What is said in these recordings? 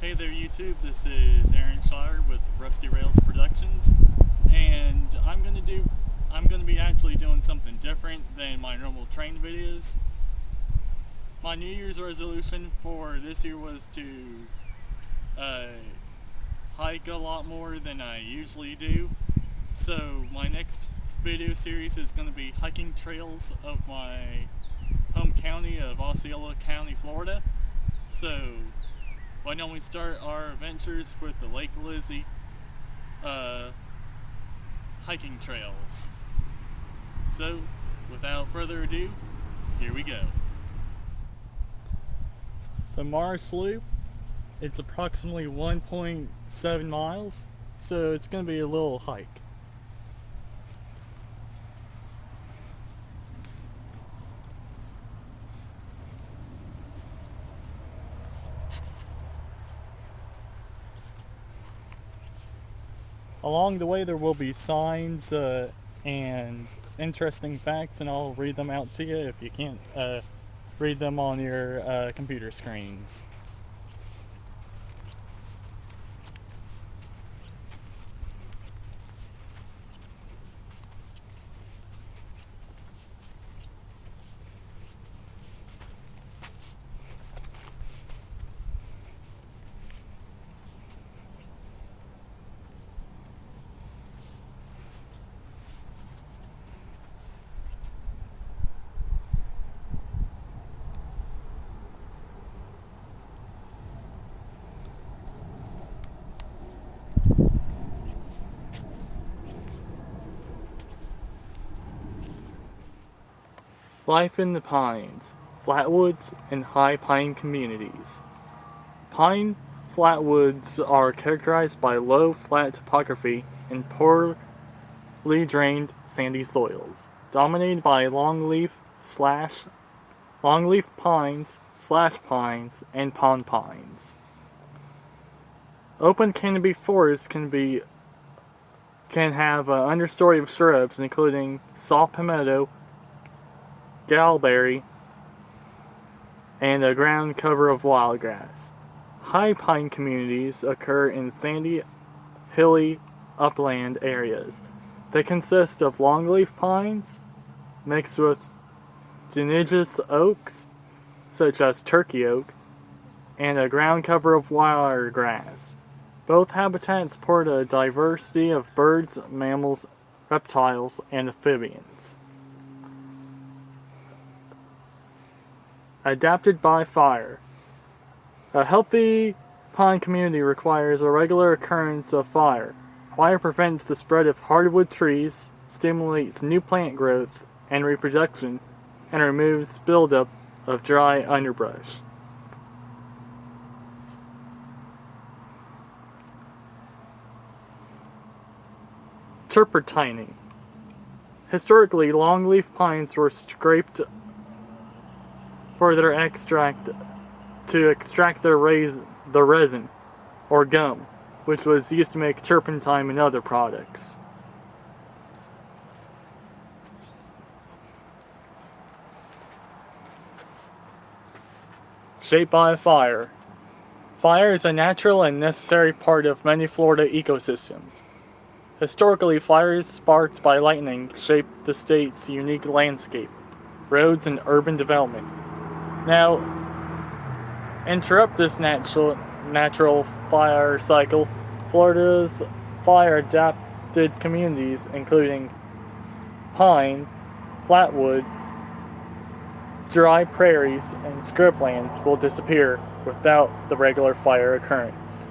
Hey there YouTube, this is Aaron Shire with Rusty Rails Productions, and I'm gonna be actually doing something different than my normal train videos. My New Year's resolution for this year was to hike a lot more than I usually do. So my next video series is gonna be hiking trails of my home county of Osceola County, Florida. So why don't we start our adventures with the Lake Lizzie hiking trails. So, without further ado, here we go. The Marsh Loop, it's approximately 1.7 miles, so it's going to be a little hike. Along the way there will be signs and interesting facts, and I'll read them out to you if you can't read them on your computer screens. Life in the pines, flatwoods, and high pine communities. Pine flatwoods are characterized by low, flat topography and poorly drained sandy soils, dominated by longleaf pines, slash pines, and pond pines. Open canopy forests can have an understory of shrubs including saw palmetto, gallberry, and a ground cover of wildgrass. High pine communities occur in sandy, hilly upland areas. They consist of longleaf pines mixed with deciduous oaks, such as turkey oak, and a ground cover of wiregrass. Both habitats support a diversity of birds, mammals, reptiles, and amphibians. Adapted by fire. A healthy pine community requires a regular occurrence of fire. Fire prevents the spread of hardwood trees, stimulates new plant growth and reproduction, and removes buildup of dry underbrush. Turpentining. Historically, longleaf pines were scraped for their extract to extract the resin, or gum, which was used to make turpentine and other products. Shaped by fire. Fire is a natural and necessary part of many Florida ecosystems. Historically, fires sparked by lightning shaped the state's unique landscape, roads, and urban development. Now, interrupt this natural fire cycle. Florida's fire-adapted communities, including pine, flatwoods, dry prairies, and scrublands, will disappear without the regular fire occurrence.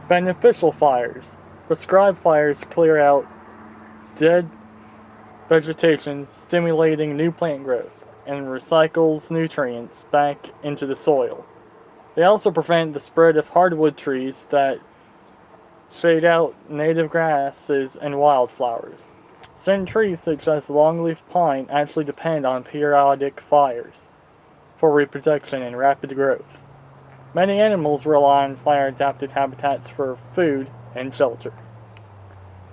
Beneficial fires. Prescribed fires clear out dead vegetation, stimulating new plant growth, and recycles nutrients back into the soil. They also prevent the spread of hardwood trees that shade out native grasses and wildflowers. Certain trees, such as longleaf pine, actually depend on periodic fires for reproduction and rapid growth. Many animals rely on fire-adapted habitats for food and shelter.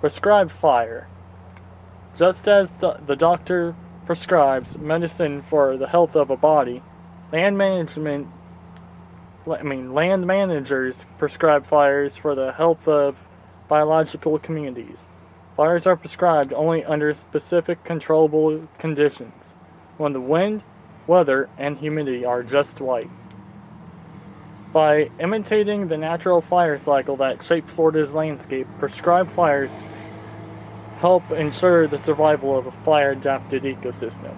Prescribed fire. Just as the doctor prescribes medicine for the health of a body, land management land managers prescribe fires for the health of biological communities. Fires are prescribed only under specific controllable conditions, when the wind, weather, and humidity are just right. By imitating the natural fire cycle that shaped Florida's landscape, prescribed fires help ensure the survival of a fire-adapted ecosystem.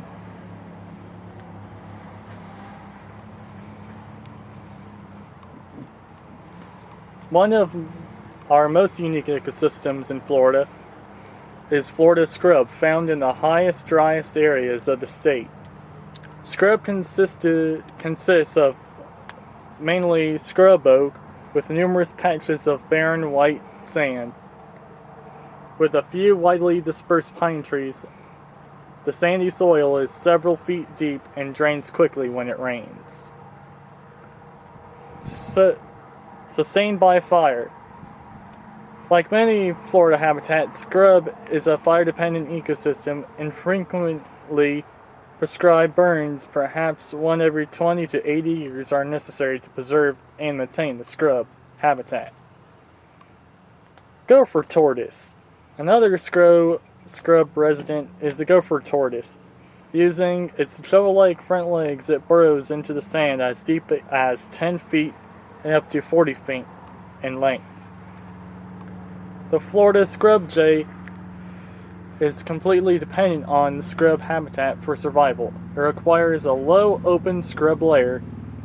One of our most unique ecosystems in Florida is Florida scrub, found in the highest, driest areas of the state. Scrub consists of mainly scrub oak with numerous patches of barren white sand. With a few widely dispersed pine trees, the sandy soil is several feet deep and drains quickly when it rains. Sustained by fire. Like many Florida habitats, scrub is a fire-dependent ecosystem, and frequently prescribed burns, perhaps one every 20 to 80 years, are necessary to preserve and maintain the scrub habitat. Gopher tortoise. Another scrub resident is the gopher tortoise. Using its shovel-like front legs, it burrows into the sand as deep as 10 feet and up to 40 feet in length. The Florida scrub jay is completely dependent on the scrub habitat for survival. It requires a low, open scrub layer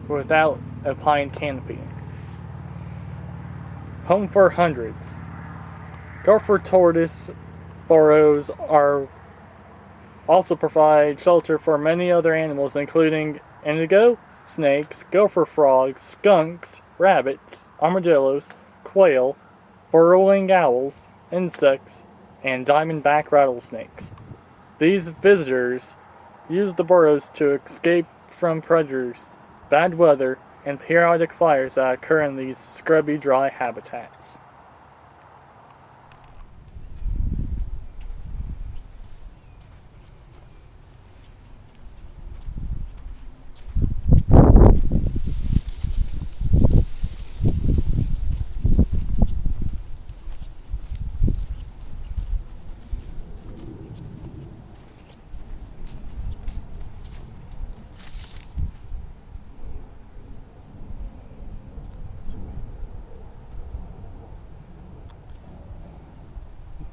without a pine canopy. Home for hundreds. Gopher tortoise burrows also provide shelter for many other animals, including indigo, snakes, gopher frogs, skunks, rabbits, armadillos, quail, burrowing owls, insects, and diamondback rattlesnakes. These visitors use the burrows to escape from predators, bad weather, and periodic fires that occur in these scrubby, dry habitats.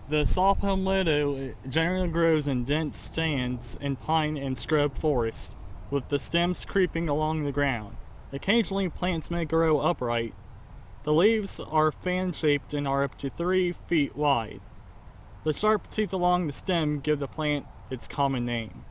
The saw palmetto generally grows in dense stands in pine and scrub forest, with the stems creeping along the ground. Occasionally, plants may grow upright. The leaves are fan-shaped and are up to 3 feet wide. The sharp teeth along the stem give the plant its common name.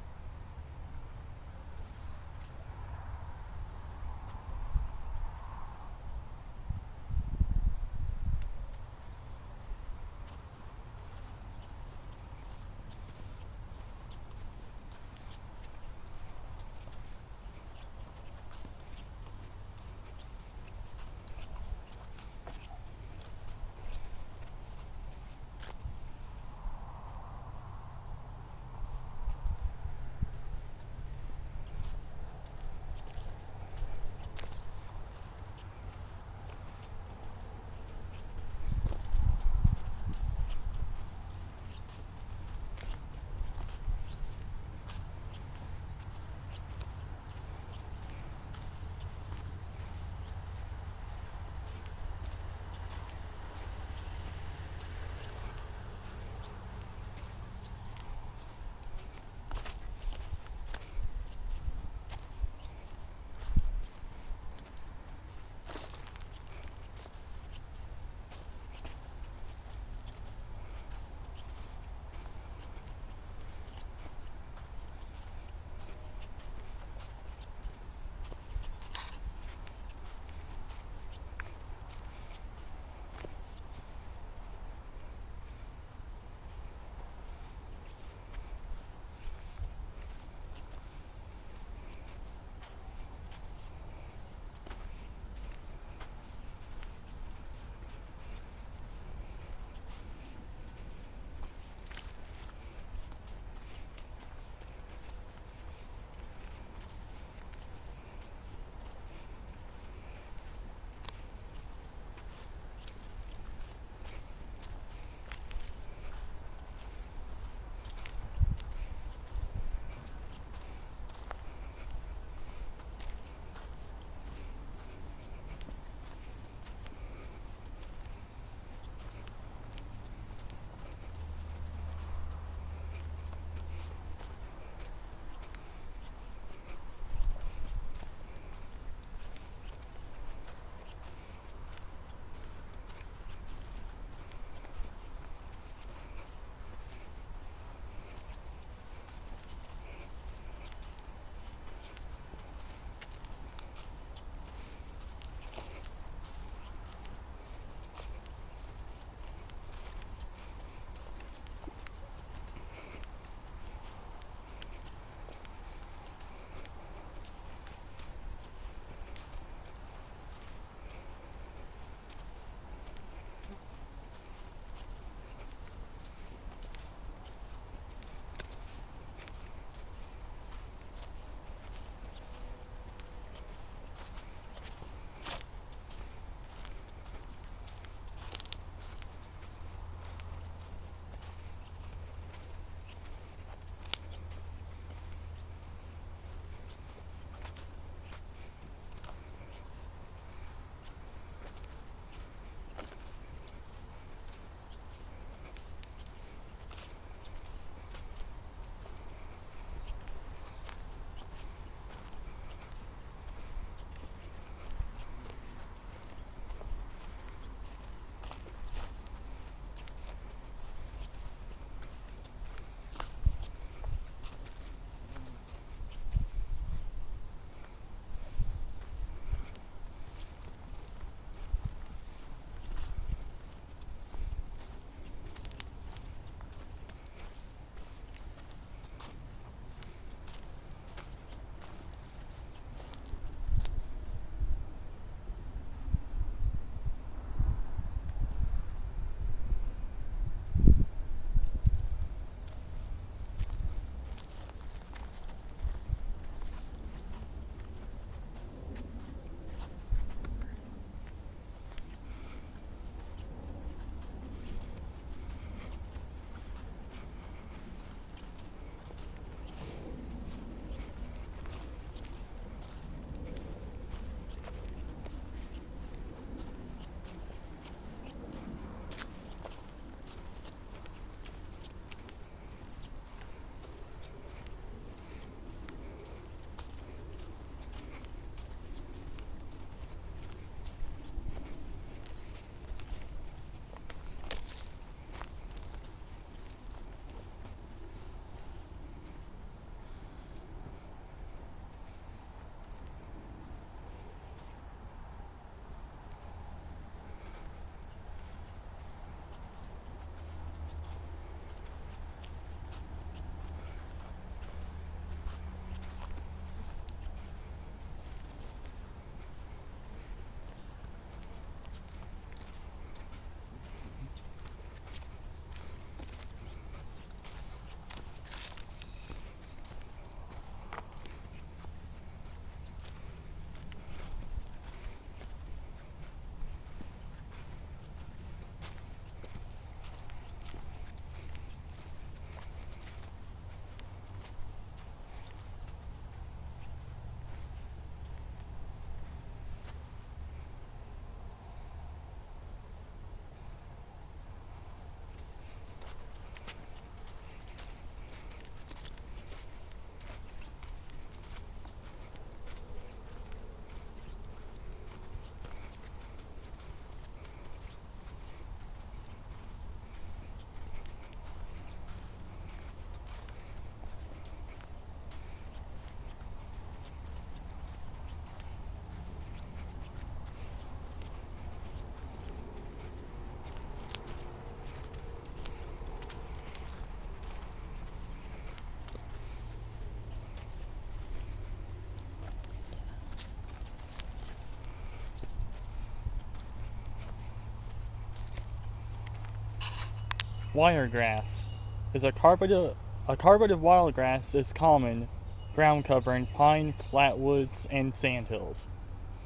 Wiregrass is a carpet of wildgrass is common ground covering pine, flatwoods, and sandhills.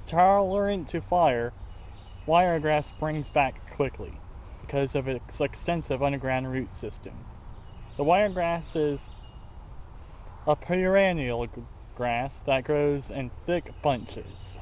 Tolerant to fire, wiregrass springs back quickly because of its extensive underground root system. The wiregrass is a perennial grass that grows in thick bunches.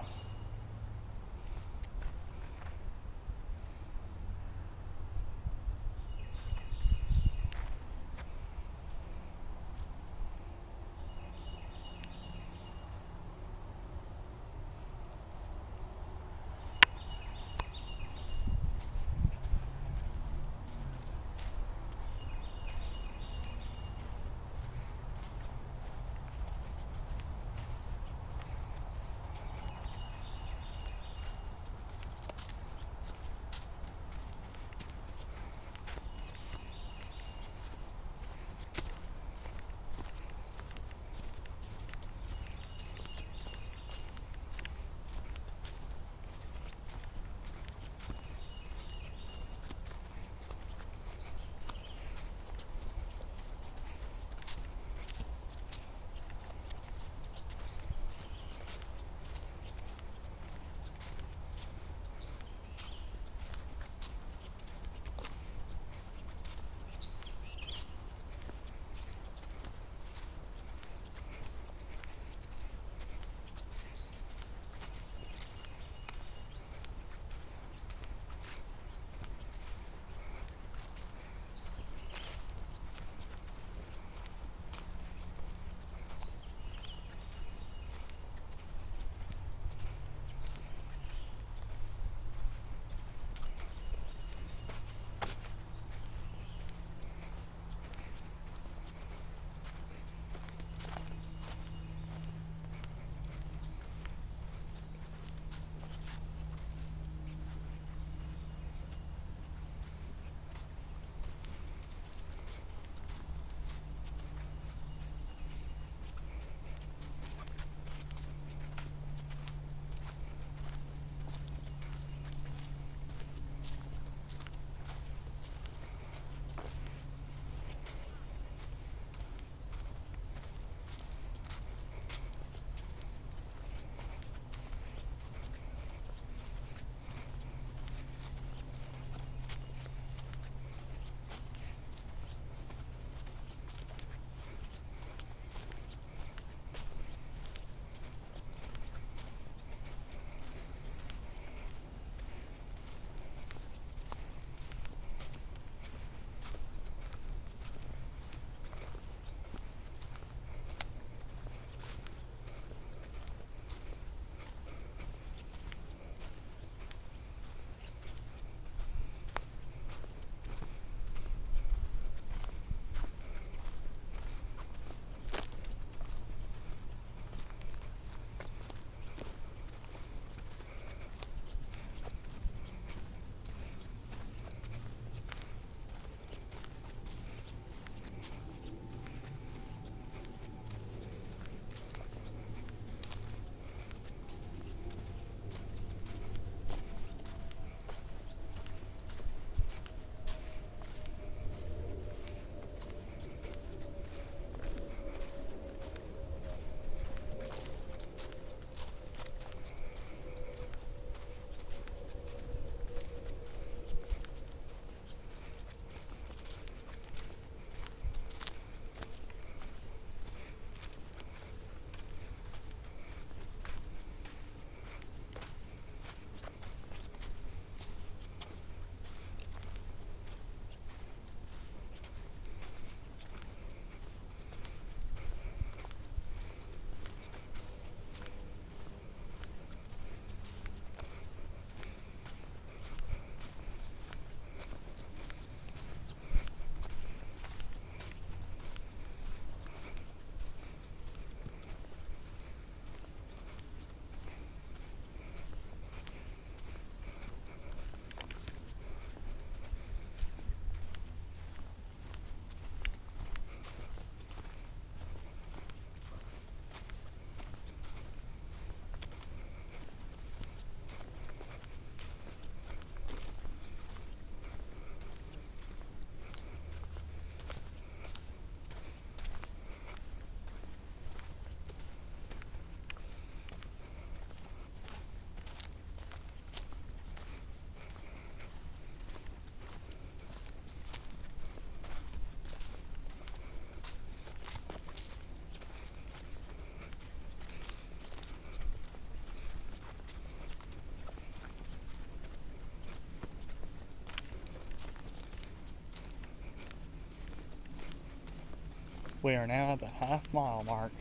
We are now at the half-mile mark.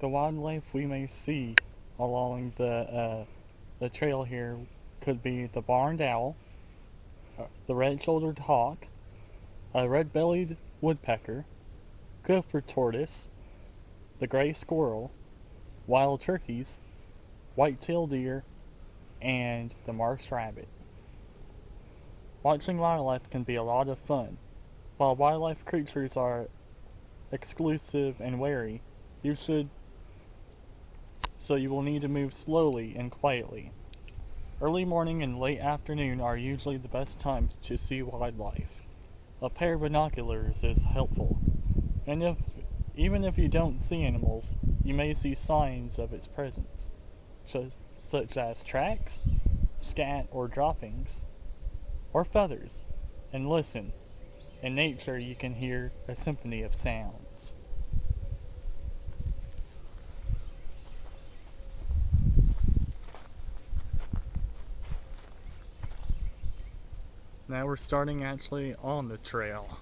The wildlife we may see along the trail here could be the barned owl, the red-shouldered hawk, a red-bellied woodpecker, gopher tortoise, the gray squirrel, wild turkeys, white-tailed deer, and the marsh rabbit. Watching wildlife can be a lot of fun. While wildlife creatures are exclusive and wary, so you will need to move slowly and quietly. Early morning and late afternoon are usually the best times to see wildlife. A pair of binoculars is helpful, and even if you don't see animals, you may see signs of its presence, such as tracks, scat or droppings, or feathers. And listen, in nature you can hear a symphony of sounds. Now we're starting actually on the trail.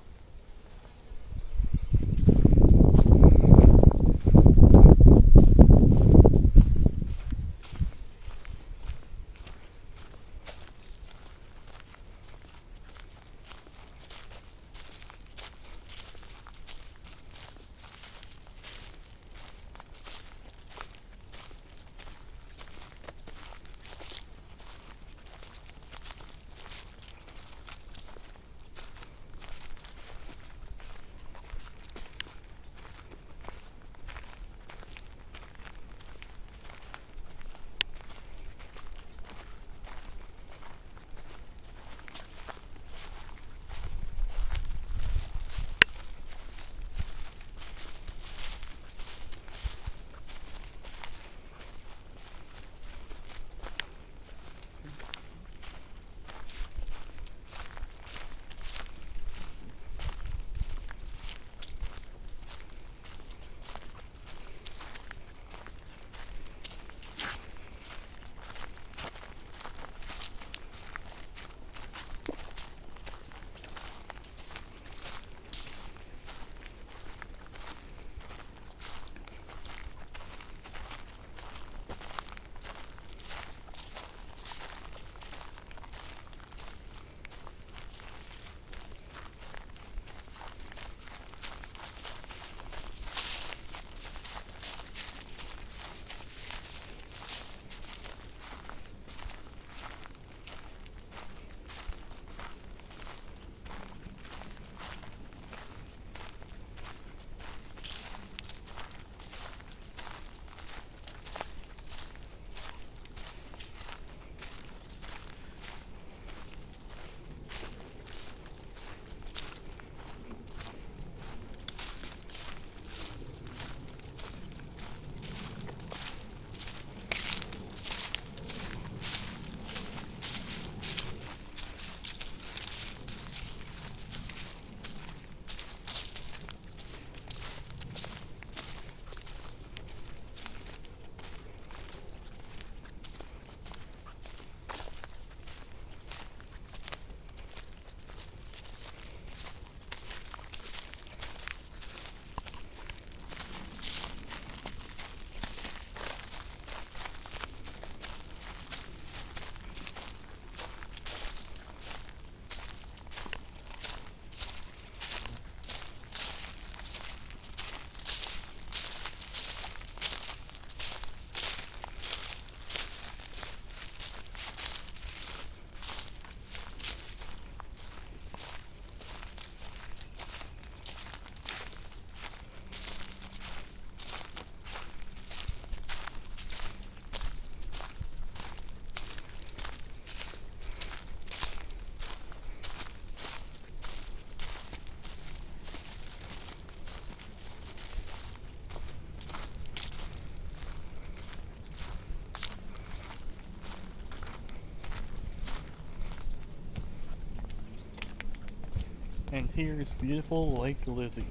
And here's beautiful Lake Lizzie.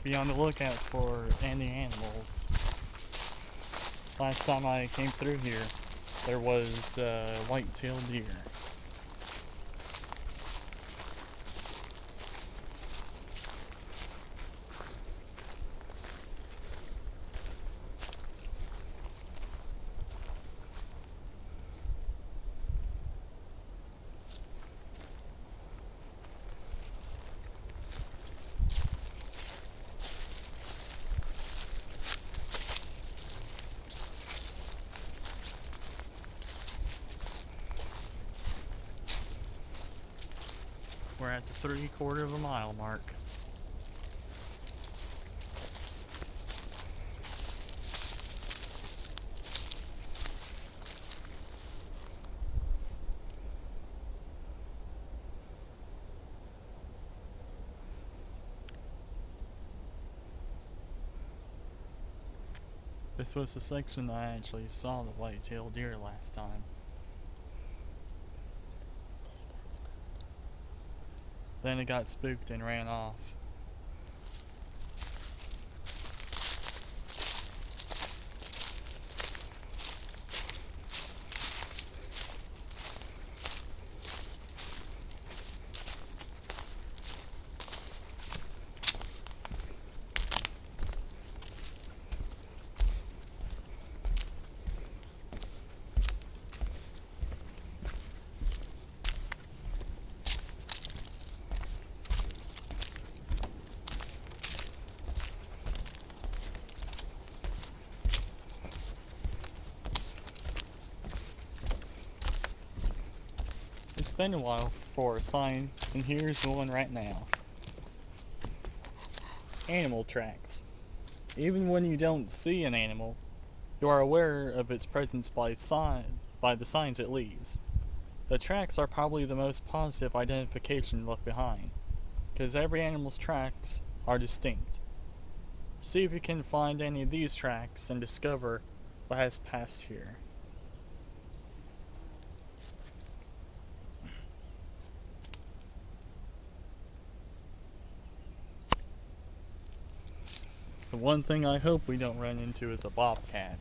Be on the lookout for any animals. Last time I came through here, there was white-tailed deer. We're at the 3/4 of a mile mark. This was the section that I actually saw the white-tailed deer last time. Then it got spooked and ran off. It's been a while for a sign, and here's one right now. Animal tracks. Even when you don't see an animal, you are aware of its presence by the signs it leaves. The tracks are probably the most positive identification left behind, because every animal's tracks are distinct. See if you can find any of these tracks and discover what has passed here. one thing I hope we don't run into is a bobcat.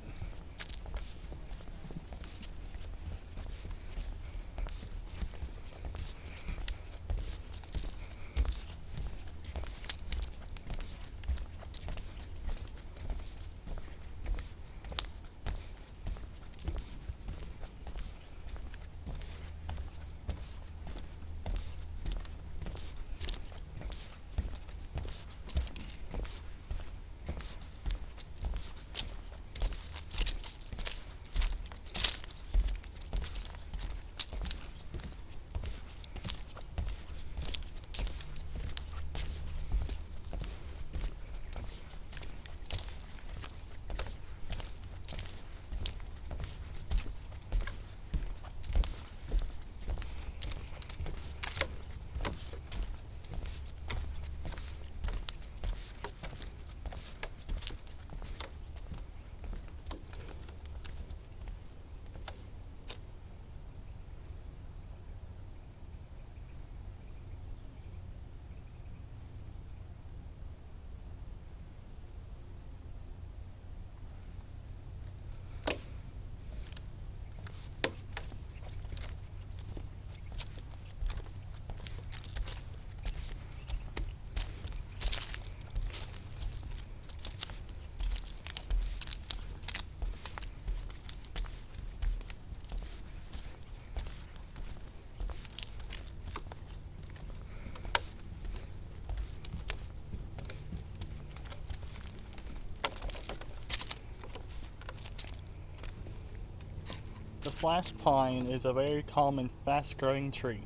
The slash pine is a very common, fast-growing tree.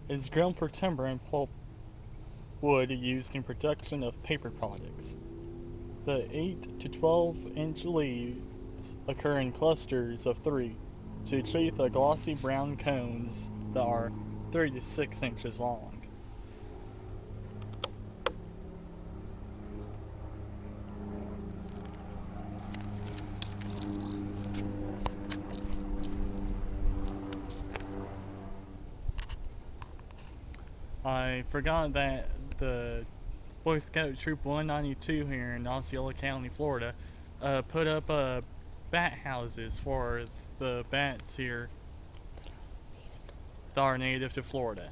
It is grown for timber and pulp wood used in production of paper products. The 8 to 12-inch leaves occur in clusters of 3 to achieve the glossy brown cones that are 3 to 6 inches long. I forgot that the Boy Scout Troop 192 here in Osceola County, Florida, put up bat houses for the bats here that are native to Florida.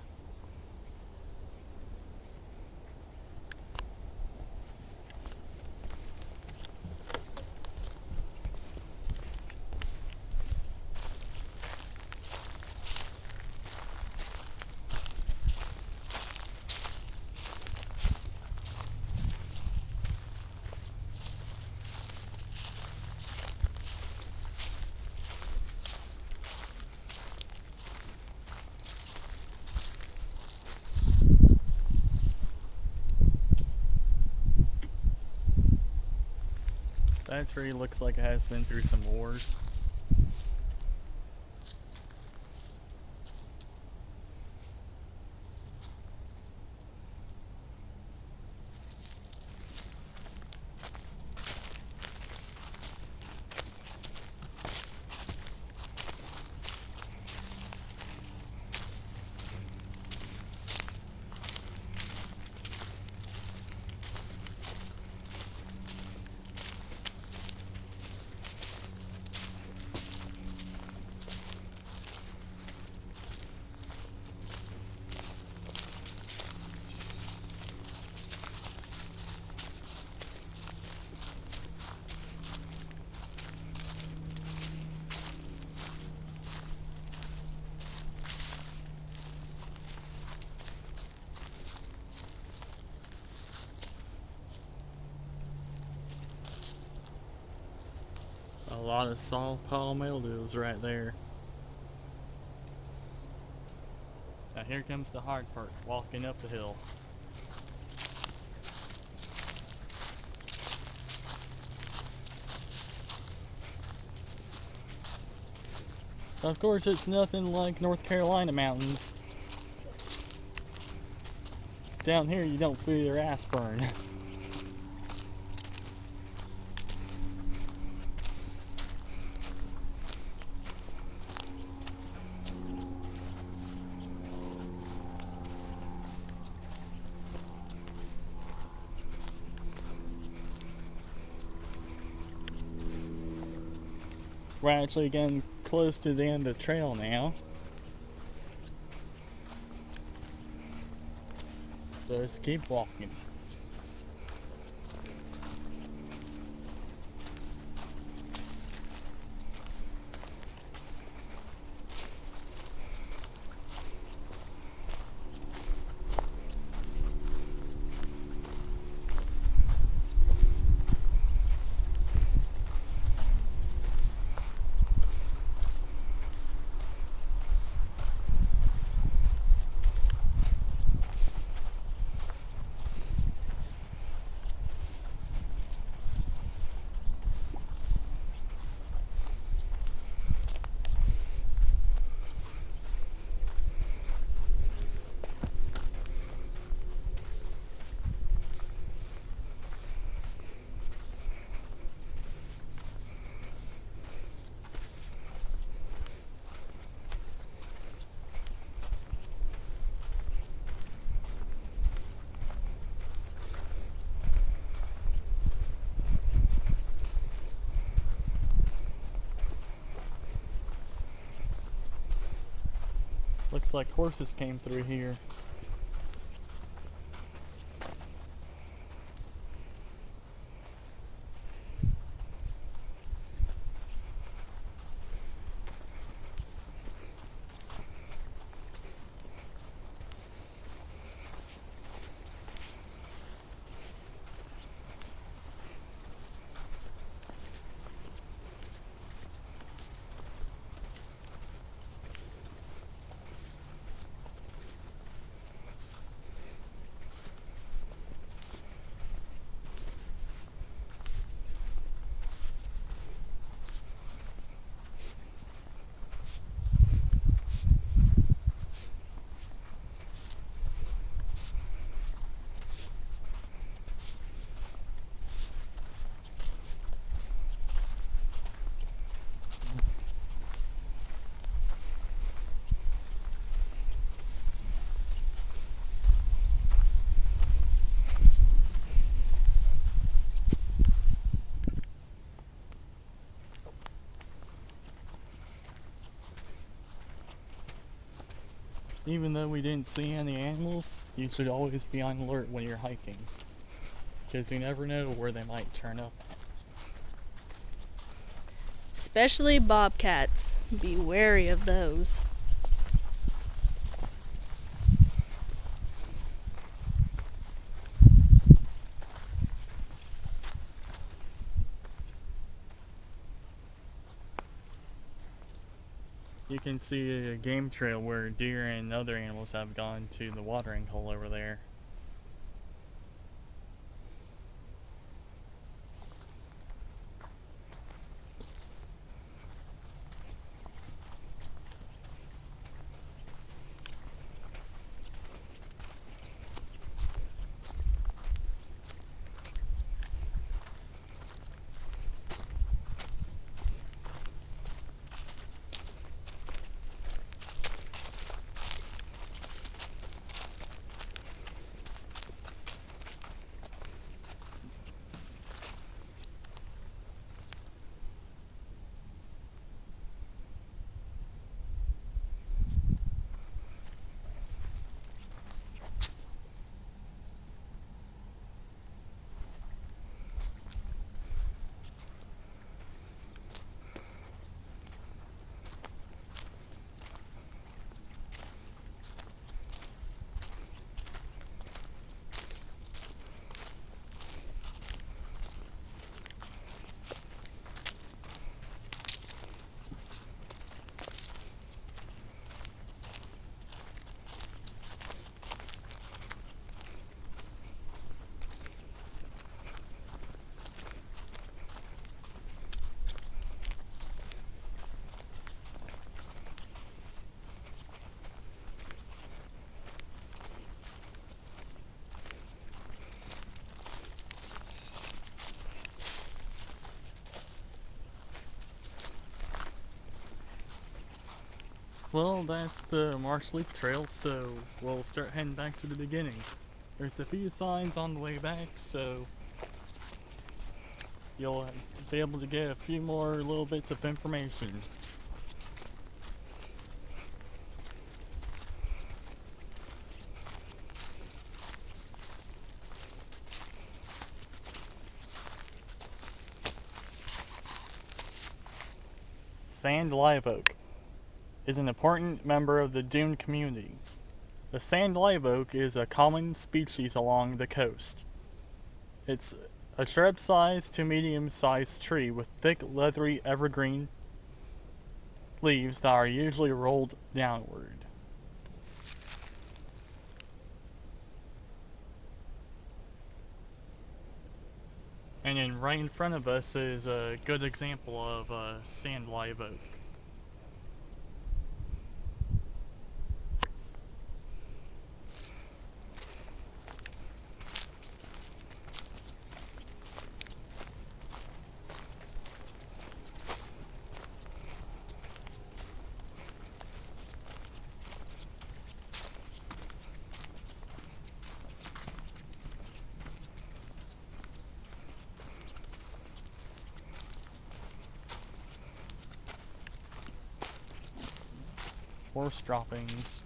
That tree looks like it has been through some wars. A lot of soft palm mildews right there. Now here comes the hard part, walking up the hill. Of course, it's nothing like North Carolina mountains. Down here, you don't feel your ass burn. We're actually getting close to the end of the trail now. So let's keep walking. Looks like horses came through here. Even though we didn't see any animals, you should always be on alert when you're hiking, because you never know where they might turn up. Especially bobcats. Be wary of those. You can see a game trail where deer and other animals have gone to the watering hole over there. Well, that's the Marsh Leaf Trail, so we'll start heading back to the beginning. There's a few signs on the way back, so you'll be able to get a few more little bits of information. Sand live oak is an important member of the dune community. The sand live oak is a common species along the coast. It's a shrub-sized to medium-sized tree with thick, leathery, evergreen leaves that are usually rolled downward. And then right in front of us is a good example of a sand live oak. Horse droppings.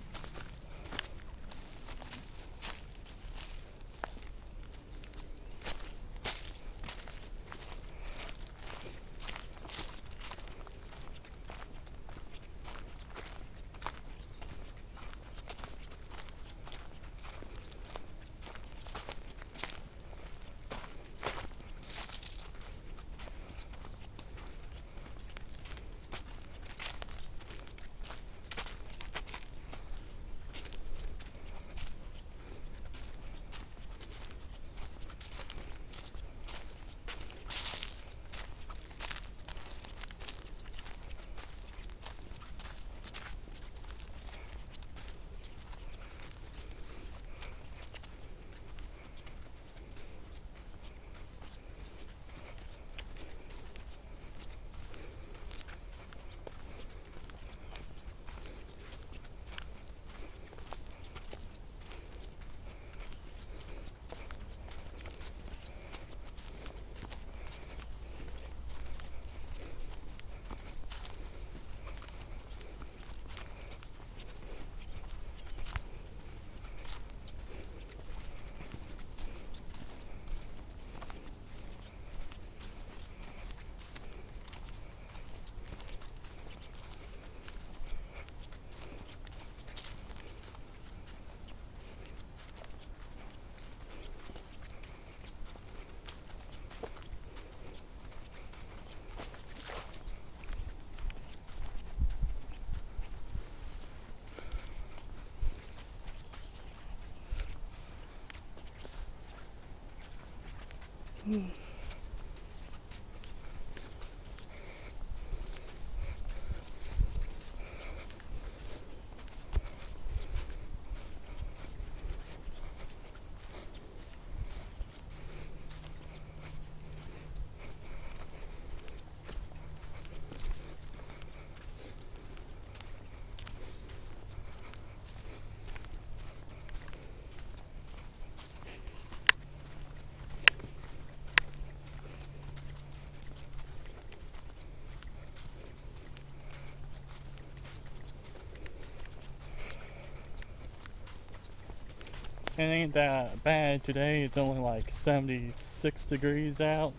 It ain't that bad today. It's only like 76 degrees out.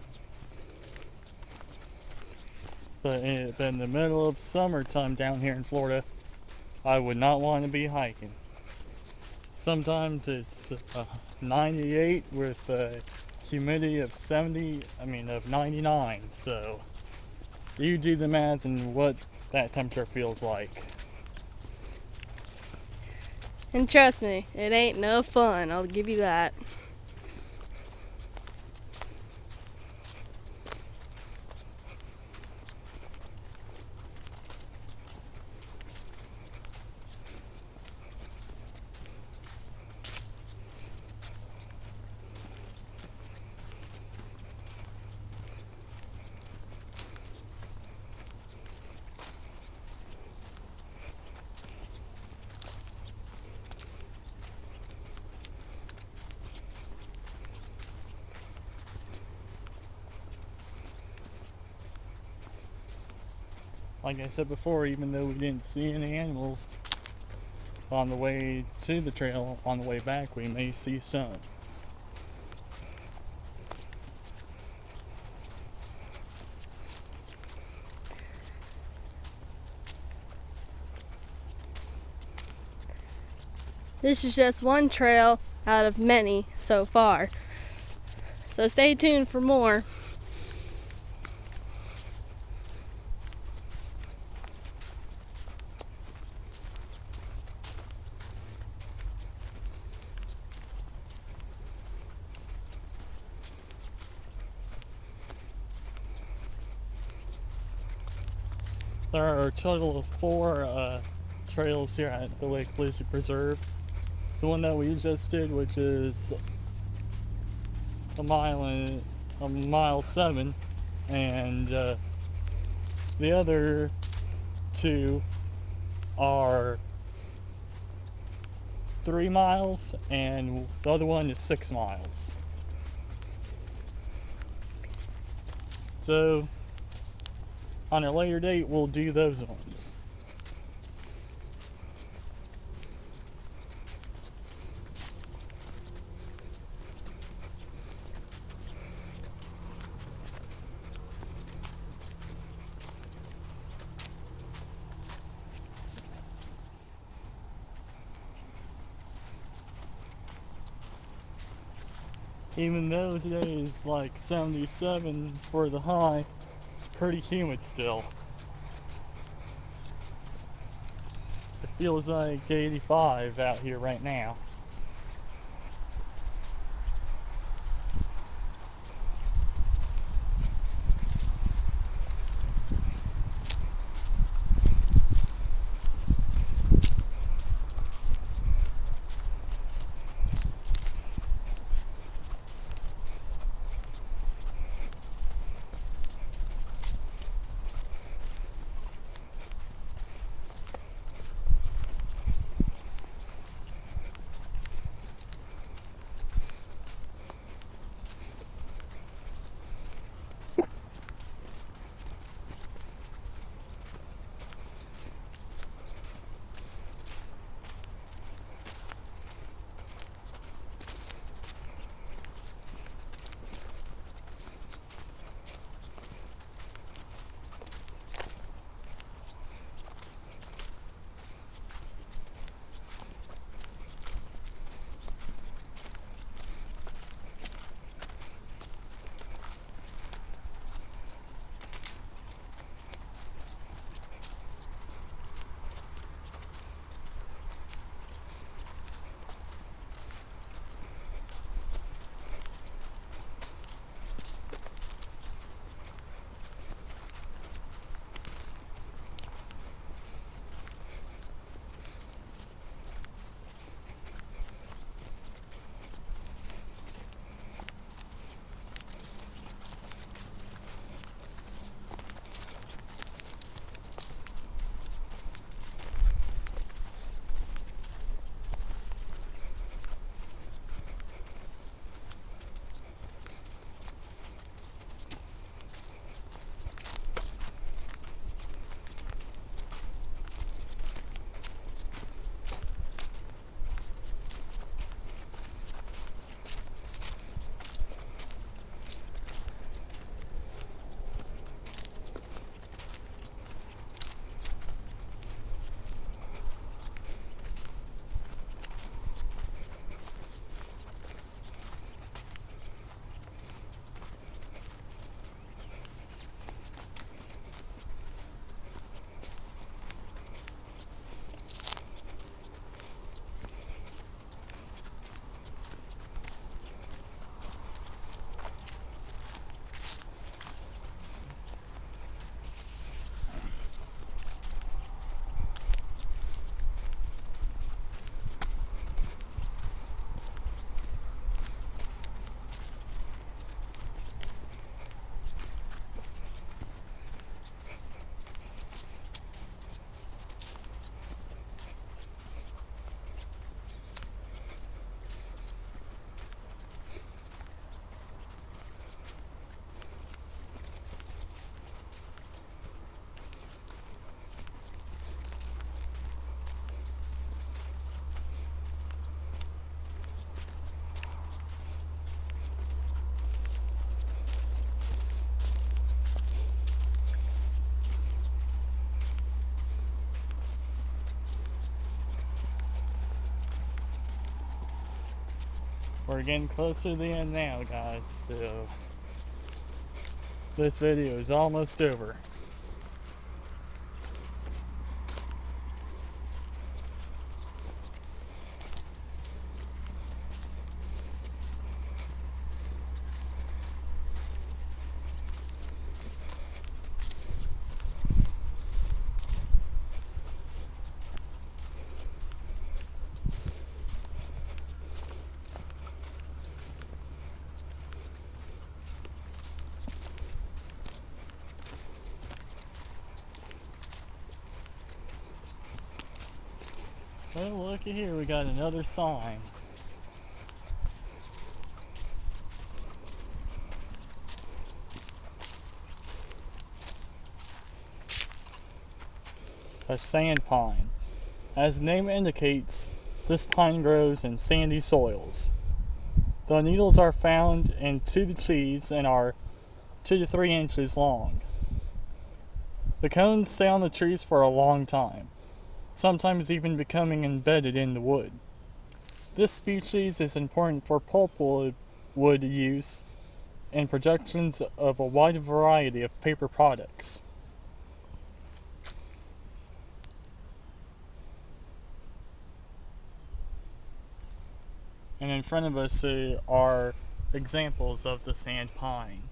But in the middle of summertime down here in Florida, I would not want to be hiking. Sometimes it's 98 with a humidity of 99. So you do the math and what that temperature feels like. And trust me, it ain't no fun, I'll give you that. like I said before, even though we didn't see any animals on the way to the trail, on the way back we may see some. This is just one trail out of many so far. So stay tuned for more. There are a total of 4 trails here at the Lake Lizzie Preserve. The one that we just did, which is a mile 7, and the other 2 are 3 miles, and the other one is 6 miles. So on a later date, we'll do those ones. Even though today is like 77 for the high, it's pretty humid still. It feels like 85 out here right now. We're getting closer to the end now, guys, so this video is almost over. Oh, looky here, we got another sign. A sand pine. As the name indicates, this pine grows in sandy soils. The needles are found into the trees and are 2 to 3 inches long. The cones stay on the trees for a long time, sometimes even becoming embedded in the wood. This species is important for pulpwood use and productions of a wide variety of paper products. And in front of us are examples of the sand pine.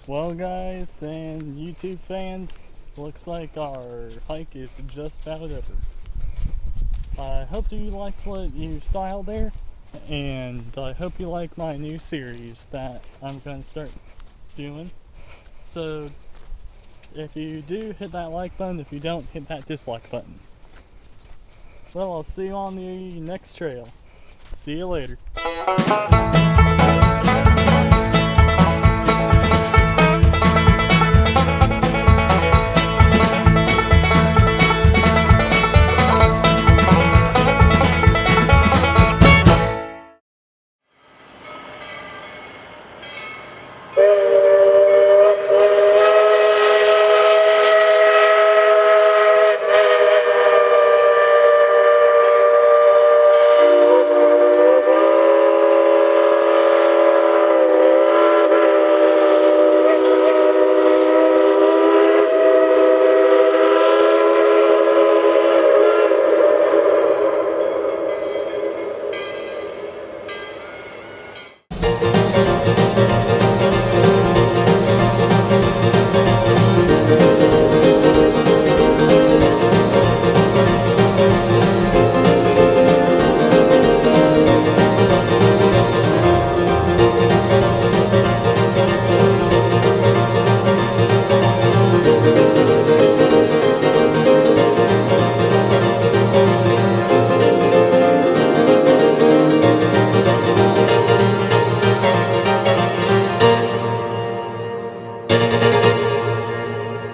Well, guys and YouTube fans, looks like our hike is just about over. I hope you liked what you saw out there, and I hope you like my new series that I'm going to start doing. So, if you do, hit that like button. If you don't, hit that dislike button. Well, I'll see you on the next trail. See you later.